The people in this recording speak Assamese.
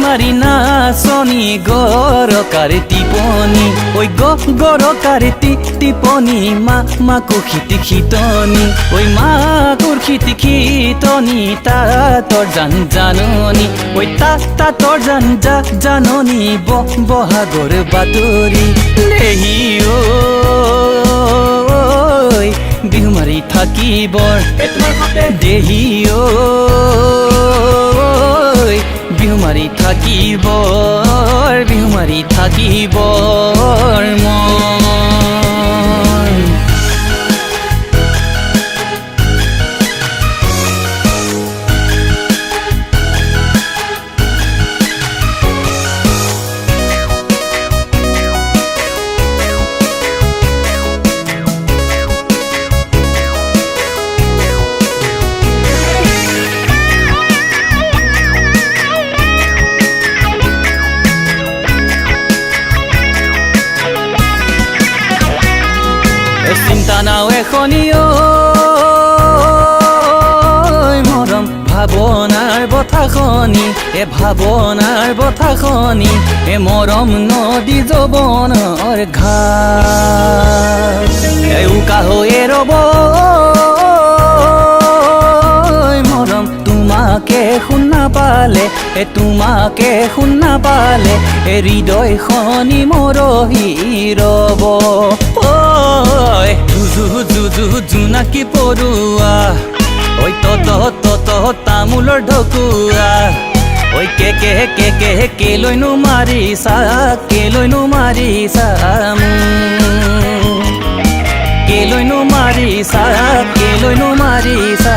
বিহুমারি নাচনি গরকারে টিপনি ওই গরকারে টিপনি মাকুর খিতি খিতনি ওই মাকুর খিতি খিতনি তা তোর জাননি ওই তা তোর জাননি বহাগর বাতরি দেহি ওই বিহুমারি থাকিবৰ দেহি ওই বিহুমাৰি থাকিবৰ মন চিন্তা নাও এখনি মৰম ভাৱনাৰ বথাখনি ভাৱনাৰ বথাখনি মৰম নদী যৌৱনৰ ঘাট উকা হৈয়ে ৰ'ব মৰম তোমাকে শুনা পালে হৃদয়খনি মৰহি ৰ'ব জোনাকী পৰুৱা ঐ তত তামোলৰ ঢকুৱা ঐ কেলৈনো মাৰিছা কেলৈনো মাৰিছা কেলৈনো মাৰিছা